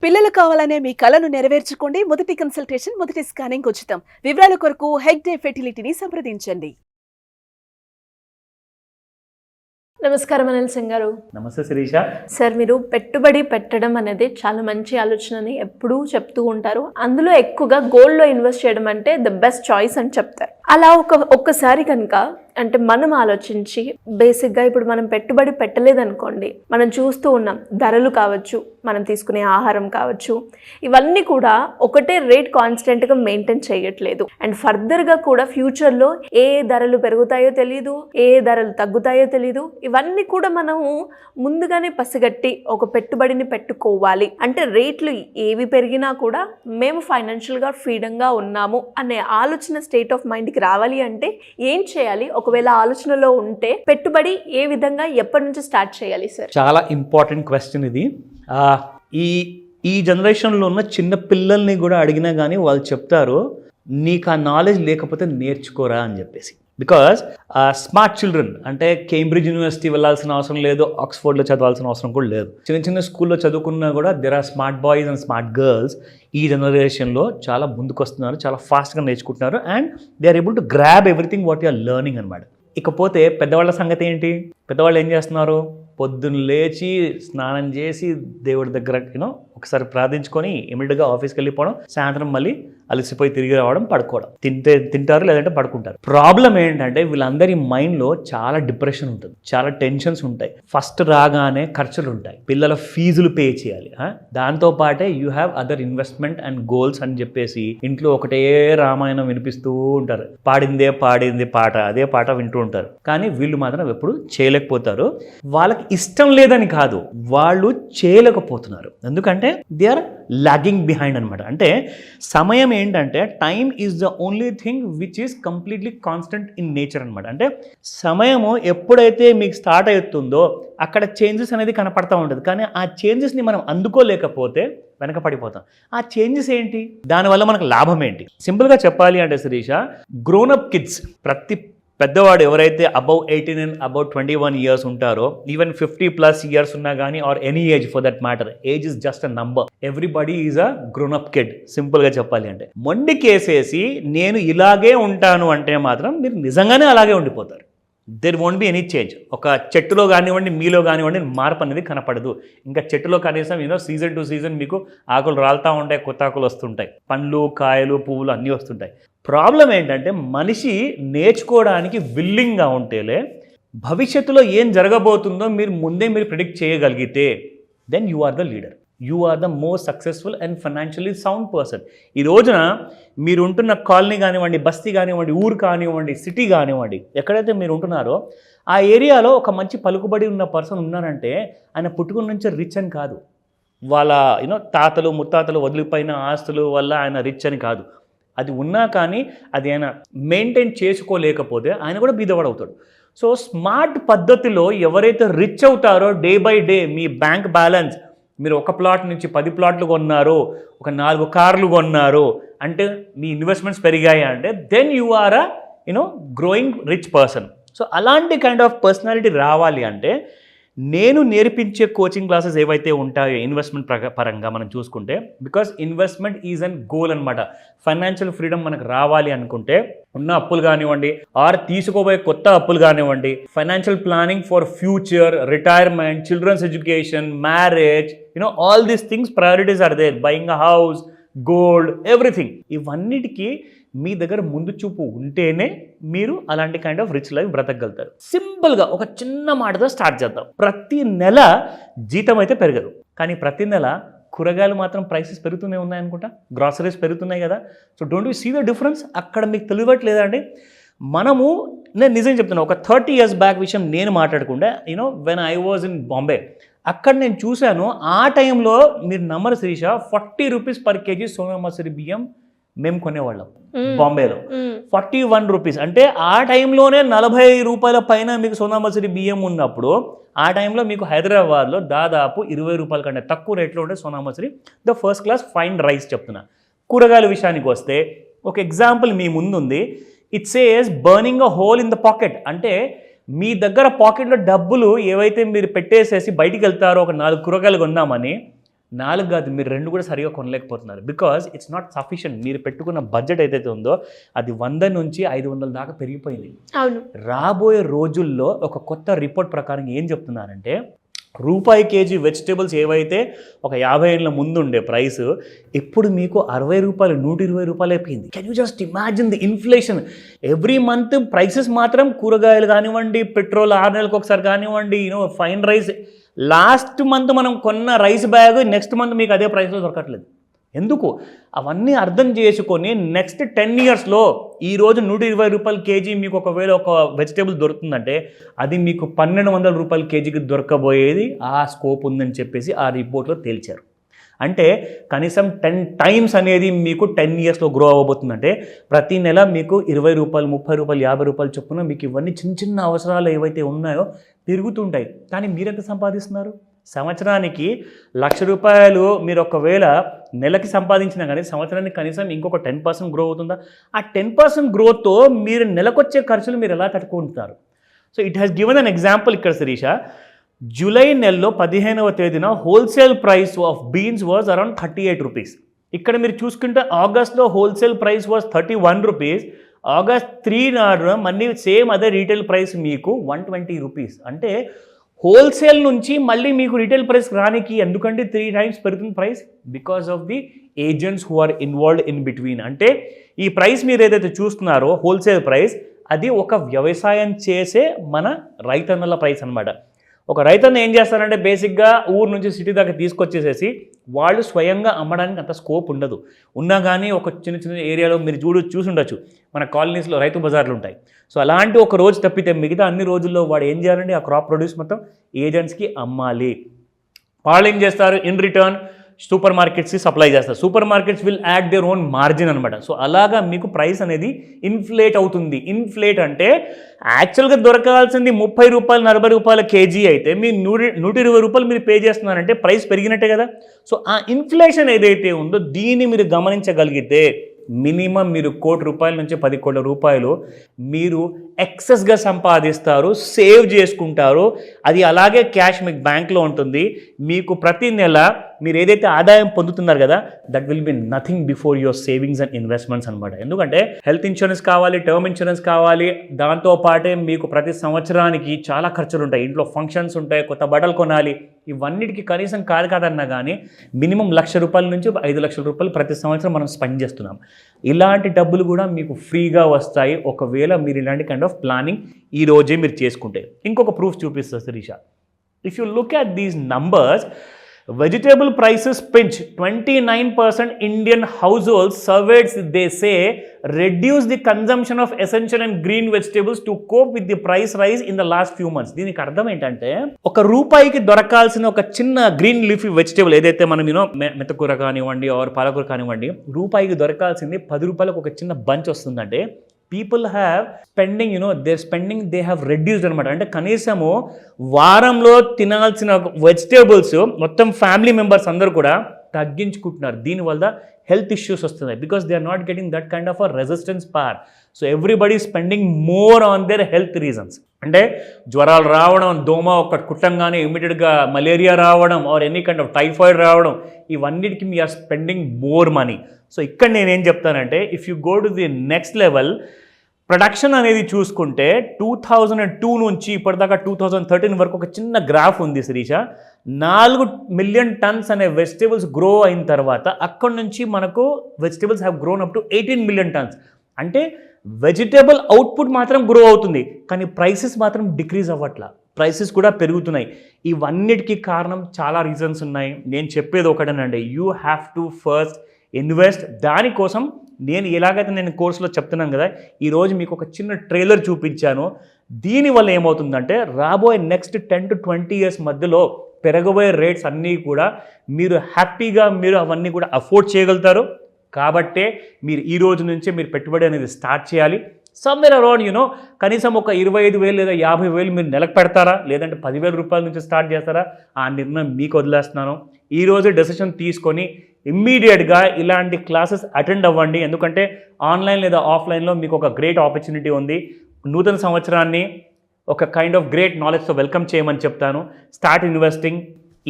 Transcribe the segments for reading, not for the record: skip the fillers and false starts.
పిల్లలు కావాలనే మీ కలను నెరవేర్చుకోండి. మొదటి కన్సల్టేషన్, మొదటి స్కానింగ్ ఉచితం. వివరాల కొరకు హెగ్డే ఫెర్టిలిటీని సంప్రదించండి. నమస్కారం అనిల్ సింగ్ గారు. నమస్తే శిరీష. సార్, మీరు పెట్టుబడి పెట్టడం అనేది చాలా మంచి ఆలోచనని ఎప్పుడూ చెప్తూ ఉంటారు. అందులో ఎక్కువగా గోల్డ్లో ఇన్వెస్ట్ చేయడం అంటే ద బెస్ట్ చాయిస్ అని చెప్తారు. అలా ఒక్కసారి కనుక అంటే మనం ఆలోచించి బేసిక్గా ఇప్పుడు మనం పెట్టుబడి పెట్టలేదనుకోండి, మనం చూస్తూ ఉన్నాం ధరలు కావచ్చు, మనం తీసుకునే ఆహారం కావచ్చు, ఇవన్నీ కూడా ఒకటే రేట్ కాన్స్టెంట్గా మెయింటైన్ చేయట్లేదు. అండ్ ఫర్దర్గా కూడా ఫ్యూచర్లో ఏ ధరలు పెరుగుతాయో తెలియదు, ఏ ధరలు తగ్గుతాయో తెలియదు. ఇవన్నీ కూడా మనము ముందుగానే పసిగట్టి ఒక పెట్టుబడిని పెట్టుకోవాలి అంటే రేట్లు ఏవి పెరిగినా కూడా మేము ఫైనాన్షియల్గా ఫ్రీడంగా ఉన్నాము అనే ఆలోచన స్టేట్ ఆఫ్ మైండ్కి రావాలి అంటే ఏం చేయాలి? ఒకవేళ ఆలోచనలో ఉంటే పెట్టుబడి ఏ విధంగా ఎప్పటి నుంచి స్టార్ట్ చేయాలి సార్? చాలా ఇంపార్టెంట్ క్వశ్చన్ ఇది. ఈ జనరేషన్లో ఉన్న చిన్న పిల్లల్ని కూడా అడిగినా కానీ వాళ్ళు చెప్తారు, నీకు ఆ నాలెడ్జ్ లేకపోతే నేర్చుకోరా అని చెప్పేసి. బికాస్ స్మార్ట్ చిల్డ్రన్ అంటే కేంబ్రిడ్జ్ యూనివర్సిటీ వెళ్ళాల్సిన అవసరం లేదు, ఆక్స్ఫోర్డ్లో చదవాల్సిన అవసరం కూడా లేదు. చిన్న చిన్న స్కూల్లో చదువుకున్నా కూడా there are smart boys and smart girls ఈ జనరేషన్లో చాలా ముందుకు వస్తున్నారు, చాలా ఫాస్ట్గా నేర్చుకుంటున్నారు and they are able to grab everything what you are learning అనమాట. ఇకపోతే పెద్దవాళ్ళ సంగతి ఏంటి? పెద్దవాళ్ళు ఏం చేస్తున్నారు? పొద్దున్న లేచి స్నానం చేసి దేవుడి దగ్గర ఒకసారి ప్రార్థించుకొని ఇమీడియట్గా ఆఫీస్కి వెళ్ళిపోవడం, సాయంత్రం మళ్ళీ అలసిపోయి తిరిగి రావడం, పడుకోవడం. తింటారు లేదంటే పడుకుంటారు. ప్రాబ్లం ఏంటంటే వీళ్ళందరి మైండ్లో చాలా డిప్రెషన్ ఉంటుంది, చాలా టెన్షన్స్ ఉంటాయి. ఫస్ట్ రాగానే ఖర్చులు ఉంటాయి, పిల్లల ఫీజులు పే చేయాలి, దాంతోపాటే you have other investment and goals అని చెప్పేసి ఇంట్లో ఒకటే రామాయణం వినిపిస్తూ ఉంటారు. పాడిందే పాట అదే పాట వింటూ ఉంటారు. కానీ వీళ్ళు మాత్రం ఎప్పుడు చేయలేకపోతారు. వాళ్ళకి ఇష్టం లేదని కాదు, వాళ్ళు చేయలేకపోతున్నారు. ఎందుకంటే దే ఆర్ లాగింగ్ బిహైండ్ అనమాట. అంటే సమయం ఏంటంటే time is the only thing which is completely constant in nature అనమాట. అంటే సమయము ఎప్పుడైతే మీకు స్టార్ట్ అవుతుందో అక్కడ చేంజెస్ అనేది కనపడతా ఉంటుంది. కానీ ఆ చేంజెస్ని మనం అందుకోలేకపోతే వెనక పడిపోతాం. ఆ చేంజెస్ ఏంటి? దానివల్ల మనకు లాభం ఏంటి? సింపుల్గా చెప్పాలి అంటే శిరీష, గ్రోనప్ కిడ్స్, ప్రతి పెద్దవాడు ఎవరైతే అబౌవ్ 18 అండ్ అబౌవ్ 21 ఇయర్స్ ఉంటారో, ఈవెన్ 50+ ఇయర్స్ ఉన్నా కానీ or any age for that matter, age is just a number. Everybody is a grown-up kid. సింపుల్గా చెప్పాలి అంటే మొండికేసేసి నేను ఇలాగే ఉంటాను అంటే మాత్రం మీరు నిజంగానే అలాగే ఉండిపోతారు. There won't be any change. ఒక చెట్టులో కానివ్వండి, మీలో కానివ్వండి, మార్పు అనేది కనపడదు. ఇంకా చెట్టులో కనీసం సీజన్ టు సీజన్ మీకు ఆకులు రాలుతూ ఉంటాయి, కొత్త ఆకులు వస్తుంటాయి, పండ్లు, కాయలు, పువ్వులు అన్నీ వస్తుంటాయి. ప్రాబ్లం ఏంటంటే మనిషి నేర్చుకోవడానికి విల్లింగ్గా ఉంటేలే భవిష్యత్తులో ఏం జరగబోతుందో మీరు ప్రిడిక్ట్ చేయగలిగితే then you are the leader, you are the most successful and financially sound person. ఈ రోజున మీరు ఉంటున్న కాలనీ కానివ్వండి, బస్తీ కానివ్వండి, ఊరు కానివ్వండి, సిటీ కానివ్వండి, ఎక్కడైతే మీరు ఉంటున్నారో ఆ ఏరియాలో ఒక మంచి పలుకుబడి ఉన్న పర్సన్ ఉన్నారంటే ఆయన పుట్టుకున్న నుంచి రిచ్ అని కాదు, వాళ్ళ తాతలు ముత్తాతలు వదిలిపోయిన ఆస్తుల వల్ల ఆయన రిచ్ అని కాదు. అది ఉన్నా కానీ అది ఆయన మెయింటైన్ చేసుకోలేకపోతే ఆయన కూడా బీదవాడవుతాడు. సో స్మార్ట్ పద్ధతిలో ఎవరైతే రిచ్ అవుతారో day by day me bank balance, మీరు ఒక ప్లాట్ నుంచి 10 ప్లాట్లు కొన్నారు, ఒక 4 కార్లు కొన్నారు అంటే మీ ఇన్వెస్ట్మెంట్స్ పెరిగాయి అంటే then you are a growing rich person. So అలాంటి కైండ్ ఆఫ్ పర్సనాలిటీ రావాలి అంటే నేను నేర్పించే కోచింగ్ క్లాసెస్ ఏవైతే ఉంటాయో ఇన్వెస్ట్మెంట్ పరంగా మనం చూసుకుంటే, because investment is an goal అనమాట. ఫైనాన్షియల్ ఫ్రీడమ్ మనకు రావాలి అనుకుంటే ఉన్న అప్పులు కానివ్వండి ఆర్ తీసుకోబోయే కొత్త అప్పులు కానివ్వండి, financial planning for future, retirement, children's education, marriage, all these things priorities are there, buying a house, gold, everything. ఇవన్నిటికీ మీ దగ్గర ముందు చూపు ఉంటేనే మీరు అలాంటి కైండ్ ఆఫ్ రిచ్ లైఫ్ బ్రతకగలుగుతారు. సింపుల్గా ఒక చిన్న మాటతో స్టార్ట్ చేద్దాం. ప్రతి నెల జీతం అయితే పెరగదు, కానీ ప్రతి నెల కూరగాయలు మాత్రం ప్రైసెస్ పెరుగుతూనే ఉన్నాయనుకుంటా, గ్రాసరీస్ పెరుగుతున్నాయి కదా. So don't you see the difference? అక్కడ మీకు తెలియట్లేదండి. నేను నిజం చెప్తున్నాను, ఒక 30 years బ్యాక్ విషయం నేను మాట్లాడకుండా when I was in Bombay, అక్కడ నేను చూశాను. ఆ టైంలో మీరు నమ్మరు Shirisha, 40 rupees per KG Sona Masuri బియ్యం మేము కొనేవాళ్ళం బాంబేలో. 41 రూపీస్ అంటే ఆ టైంలోనే 40 రూపాయల పైన మీకు సోనా మసూరి బియ్యం ఉన్నప్పుడు, ఆ టైంలో మీకు హైదరాబాద్లో దాదాపు 20 రూపాయల కంటే తక్కువ రేట్లో ఉండే Sona Masuri the first class fine rice చెప్తున్నా. కూరగాయల విషయానికి వస్తే ఒక ఎగ్జాంపుల్ మీ ముందుంది. It says burning a hole in the pocket. అంటే మీ దగ్గర పాకెట్లో డబ్బులు ఏవైతే మీరు పెట్టేసేసి బయటికి వెళ్తారో, ఒక 4 కూరగాయలు కొన్నామని, 4 కాదు, మీరు 2 కూడా సరిగా కొనలేకపోతున్నారు. Because it's not sufficient. మీరు పెట్టుకున్న బడ్జెట్ ఏదైతే ఉందో అది 100 నుంచి 500 దాకా పెరిగిపోయింది. అవును. రాబోయే రోజుల్లో ఒక కొత్త రిపోర్ట్ ప్రకారం ఏం చెప్తున్నారంటే రూపాయి కేజీ వెజిటేబుల్స్ ఏవైతే ఒక 50 ఏళ్ళ ముందు ఉండే ప్రైస్ ఇప్పుడు మీకు 60 రూపాయలు 120 రూపాయలు అయిపోయింది. Can you just imagine the inflation? Every month prices మాత్రం కూరగాయలు కానివ్వండి, పెట్రోల్ 6 నెలలకు ఒకసారి కానివ్వండి, ఫైన్ రైస్, లాస్ట్ మంత్ మనం కొన్న రైస్ బ్యాగ్ నెక్స్ట్ మంత్ మీకు అదే ప్రైస్లో దొరకట్లేదు. ఎందుకు? అవన్నీ అర్థం చేసుకొని నెక్స్ట్ 10 ఇయర్స్లో ఈరోజు 120 రూపాయల కేజీ మీకు ఒకవేళ ఒక వెజిటేబుల్ దొరుకుతుందంటే అది మీకు 1200 రూపాయల కేజీకి దొరకబోయేది ఆ స్కోప్ ఉందని చెప్పేసి ఆ రిపోర్ట్లో తేల్చారు. అంటే కనీసం 10 టైమ్స్ అనేది మీకు 10 ఇయర్స్లో గ్రో అవ్వబోతుందంటే ప్రతి నెల మీకు 20 రూపాయలు, 30 రూపాయలు, 50 రూపాయలు చొప్పున మీకు ఇవన్నీ చిన్న చిన్న అవసరాలు ఏవైతే ఉన్నాయో పెరుగుతుంటాయి. కానీ మీరెంత సంపాదిస్తున్నారు? సంవత్సరానికి 1,00,000 రూపాయలు మీరు ఒకవేళ నెలకి సంపాదించినా కానీ సంవత్సరానికి కనీసం ఇంకొక 10% గ్రో అవుతుందా? ఆ 10% గ్రోత్తో మీరు నెలకొచ్చే ఖర్చులు మీరు ఎలా తట్టుకుంటున్నారు? So it has given an example ఇక్కడ శిరీష. జూలై నెలలో 15వ తేదీన wholesale price of beans was around 38 rupees. ఇక్కడ మీరు చూసుకుంటే ఆగస్ట్లో wholesale price was 31 rupees. August 3 నాడు మళ్ళీ సేమ్ అదే రీటైల్ ప్రైస్ మీకు 120 రూపీస్. అంటే హోల్సేల్ నుంచి మళ్ళీ మీకు రీటైల్ ప్రైస్ రానికి ఎందుకంటే 3 టైమ్స్ పెరుగుతుంది price? Because of the agents who are involved in between. అంటే ఈ ప్రైస్ మీరు ఏదైతే చూస్తున్నారో హోల్సేల్ ప్రైస్ అది ఒక వ్యవసాయం చేసే మన రైతన్నల ప్రైస్ అనమాట. ఒక రైతన్న ఏం చేస్తారంటే బేసిక్గా ఊరు నుంచి సిటీ దాకా తీసుకొచ్చేసేసి వాళ్ళు స్వయంగా అమ్మడానికి అంత స్కోప్ ఉండదు. ఉన్నా కానీ ఒక చిన్న చిన్న ఏరియాలో మీరు చూసి ఉండొచ్చు మన కాలనీస్లో రైతు బజార్లు ఉంటాయి. సో అలాంటి ఒక రోజు తప్పితే మిగతా అన్ని రోజుల్లో వాడు ఏం చేయాలండి? ఆ క్రాప్ ప్రొడ్యూస్ మొత్తం ఏజెంట్స్కి అమ్మాలి. వాళ్ళు ఏం చేస్తారు? ఇన్ రిటర్న్ సూపర్ మార్కెట్స్కి సప్లై చేస్తారు. Super markets will add their own margin అనమాట. సో అలాగా మీకు ప్రైస్ అనేది ఇన్ఫ్లేట్ అవుతుంది. ఇన్ఫ్లేట్ అంటే యాక్చువల్గా దొరకాల్సింది 30 రూపాయలు 40 రూపాయల కేజీ అయితే మీ 120 రూపాయలు మీరు పే చేస్తున్నారంటే ప్రైస్ పెరిగినట్టే కదా. సో ఆ ఇన్ఫ్లేషన్ ఏదైతే ఉందో దీన్ని మీరు గమనించగలిగితే మినిమం మీరు 1 కోటి రూపాయల నుంచి 10 కోట్ల రూపాయలు మీరు ఎక్సెస్గా సంపాదిస్తారు, సేవ్ చేసుకుంటారు. అది అలాగే క్యాష్ మీకు బ్యాంక్లో ఉంటుంది. మీకు ప్రతి నెల మీరు ఏదైతే ఆదాయం పొందుతున్నారు కదా that will be nothing before your savings and investments అనమాట. ఎందుకంటే హెల్త్ ఇన్సూరెన్స్ కావాలి, టర్మ్ ఇన్సూరెన్స్ కావాలి, దాంతోపాటే మీకు ప్రతి సంవత్సరానికి చాలా ఖర్చులు ఉంటాయి. ఇంట్లో ఫంక్షన్స్ ఉంటాయి, కొత్త బట్టలు కొనాలి. ఇవన్నిటికీ కనీసం కాదన్నా కానీ మినిమం 1,00,000 రూపాయల నుంచి 5 లక్షల రూపాయలు ప్రతి సంవత్సరం మనం స్పెండ్ చేస్తున్నాం. ఇలాంటి డబ్బులు కూడా మీకు ఫ్రీగా వస్తాయి ఒకవేళ మీరు ఇలాంటి కైండ్ ఆఫ్ ప్లానింగ్ ఈ రోజే మీరు చేసుకుంటే. ఇంకొక ప్రూఫ్ చూపిస్తుంది Shirisha. If you look at these numbers, vegetable prices pinch 29% Indian households surveyed, they say, reduce the consumption of essential and green vegetables to cope with the price rise in the last few months. దీనికి అర్థం ఏంటంటే ఒక రూపాయికి దొరకాల్సిన ఒక చిన్న green leafy vegetable ఏదైతే మనం మెత్తకూర కానివ్వండి ఆర్ పాలకూర కానివ్వండి రూపాయికి దొరకాల్సింది 10 రూపాయలకు ఒక చిన్న బంచ్ వస్తుందంటే people have spending their spending they have reduced అనమాట. అంటే కనీసము వారంలో తినాల్సిన వెజిటేబుల్స్ మొత్తం ఫ్యామిలీ మెంబర్స్ అందరూ కూడా తగ్గించుకుంటున్నారు. దీనివల్ల హెల్త్ ఇష్యూస్ వస్తున్నాయి because they are not getting that kind of a resistance power. So everybody spending more on their health reasons. అంటే జ్వరాలు రావడం, దోమ ఒక్కటి కుట్టంగానే ఇమీడియట్గా మలేరియా రావడం or any kind of typhoid రావడం, ఇవన్నిటికీ we are spending more money. So ఇక్కడ నేనేం చెప్తానంటే if you go to the next level production అనేది చూసుకుంటే 2002 నుంచి ఇప్పటిదాకా 2013 వరకు ఒక చిన్న గ్రాఫ్ ఉంది శిరీష. 4 మిలియన్ టన్స్ అనే వెజిటేబుల్స్ గ్రో అయిన తర్వాత అక్కడ నుంచి మనకు vegetables have grown up to 18 million tons. అంటే వెజిటేబుల్ అవుట్పుట్ మాత్రం గ్రో అవుతుంది కానీ ప్రైసెస్ మాత్రం డిక్రీజ్ అవ్వట్లా, ప్రైసెస్ కూడా పెరుగుతున్నాయి. ఇవన్నిటికీ కారణం చాలా రీజన్స్ ఉన్నాయి. నేను చెప్పేది ఒకటేనండి, you have to first invest. దానికోసం నేను ఎలాగైతే నేను కోర్సులో చెప్తున్నాను కదా ఈరోజు మీకు ఒక చిన్న ట్రైలర్ చూపించాను. దీనివల్ల ఏమవుతుందంటే రాబోయే నెక్స్ట్ 10 to 20 ఇయర్స్ మధ్యలో పెరగబోయే రేట్స్ అన్నీ కూడా మీరు హ్యాపీగా మీరు అవన్నీ కూడా అఫోర్డ్ చేయగలుగుతారు. కాబట్టే మీరు ఈ రోజు నుంచే మీరు పెట్టుబడి అనేది స్టార్ట్ చేయాలి. సమ్వేర్ అరౌండ్ కనీసం ఒక 25,000 లేదా 50,000 మీరు నెలకు పెడతారా లేదంటే 10,000 రూపాయల నుంచి స్టార్ట్ చేస్తారా ఆ నిర్ణయం మీకు వదిలేస్తున్నాను. ఈరోజు డెసిషన్ తీసుకొని ఇమ్మీడియట్గా ఇలాంటి క్లాసెస్ అటెండ్ అవ్వండి. ఎందుకంటే ఆన్లైన్ లేదా ఆఫ్లైన్లో మీకు ఒక గ్రేట్ ఆపర్చునిటీ ఉంది. నూతన సంవత్సరాన్ని ఒక కైండ్ ఆఫ్ గ్రేట్ నాలెడ్జ్తో వెల్కమ్ చేయమని చెప్తాను. Start investing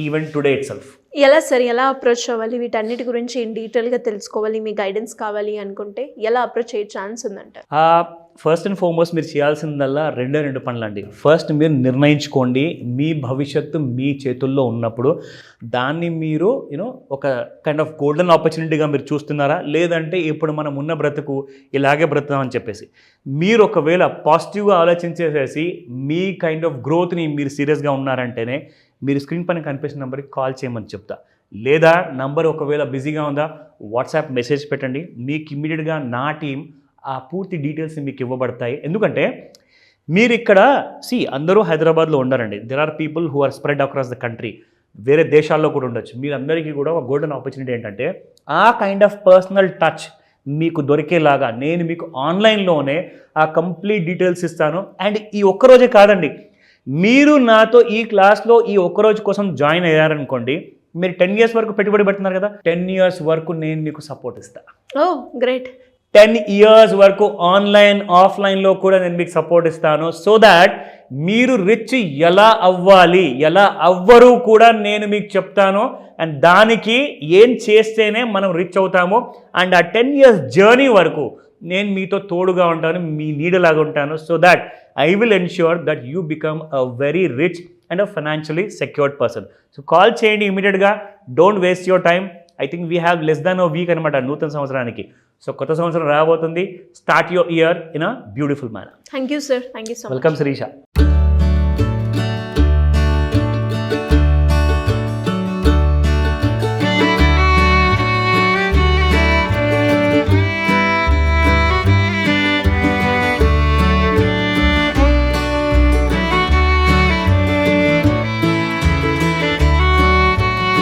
even today it self. ఎలా సార్, ఎలా అప్రోచ్ అవ్వాలి? వీటన్నిటి గురించి ఇన్ డీటెయిల్గా తెలుసుకోవాలి, మీ గైడెన్స్ కావాలి అనుకుంటే ఎలా అప్రోచ్ అయ్యే ఛాన్స్ ఉందంటారు? ఫస్ట్ అండ్ ఫార్మోస్ట్ మీరు చేయాల్సిందల్లా రెండు పనులండి. ఫస్ట్ మీరు నిర్ణయించుకోండి, మీ భవిష్యత్తు మీ చేతుల్లో ఉన్నప్పుడు దాన్ని మీరు ఒక కైండ్ ఆఫ్ గోల్డెన్ ఆపర్చునిటీగా మీరు చూస్తున్నారా, లేదంటే ఇప్పుడు మనం ఉన్న బ్రతుకు ఇలాగే బ్రతుకుతామని చెప్పేసి మీరు ఒకవేళ పాజిటివ్గా ఆలోచించేసేసి మీ కైండ్ ఆఫ్ గ్రోత్ని మీరు సీరియస్గా ఉన్నారంటేనే మీరు స్క్రీన్ పైన కనిపించిన నెంబర్కి కాల్ చేయమని చెప్తా. లేదా నంబర్ ఒకవేళ బిజీగా ఉందా వాట్సాప్ మెసేజ్ పెట్టండి, మీకు ఇమ్మీడియట్గా నా టీం ఆ పూర్తి డీటెయిల్స్ మీకు ఇవ్వబడతాయి. ఎందుకంటే మీరు ఇక్కడ అందరూ హైదరాబాద్లో ఉండారండి. There are people who are spread across the country, వేరే దేశాల్లో కూడా ఉండొచ్చు. మీరందరికీ కూడా ఒక గోల్డెన్ ఆపర్చునిటీ ఏంటంటే ఆ కైండ్ ఆఫ్ పర్సనల్ టచ్ మీకు దొరికేలాగా నేను మీకు ఆన్లైన్లోనే ఆ కంప్లీట్ డీటెయిల్స్ ఇస్తాను. అండ్ ఈ ఒక్కరోజే కాదండి, మీరు నాతో ఈ క్లాస్లో ఈ ఒక్కరోజు కోసం జాయిన్ అయ్యారనుకోండి, మీరు 10 years వరకు పెట్టుబడి పెడుతున్నారు కదా, 10 years వరకు నేను మీకు సపోర్ట్ ఇస్తాను. ఓ గ్రేట్. 10 years వరకు ఆన్లైన్ ఆఫ్లైన్లో కూడా నేను మీకు సపోర్ట్ ఇస్తాను. సో దాట్ మీరు రిచ్ ఎలా అవ్వాలి, ఎలా అవ్వరు కూడా నేను మీకు చెప్తాను. అండ్ దానికి ఏం చేస్తేనే మనం రిచ్ అవుతాము. అండ్ ఆ 10 years జర్నీ వరకు నేను మీతో తోడుగా ఉంటాను, మీ నీడలాగా ఉంటాను. So that I will ensure that you become a very rich and a financially secured person. So call చేయండి ఇమీడియట్గా, don't waste your time. I think we have less than a week అనమాట నూతన సంవత్సరానికి. సో కొత్త సంవత్సరం రాబోతుంది. Start your year in a beautiful manner. Thank you sir, thank you so much. Welcome Sirisha.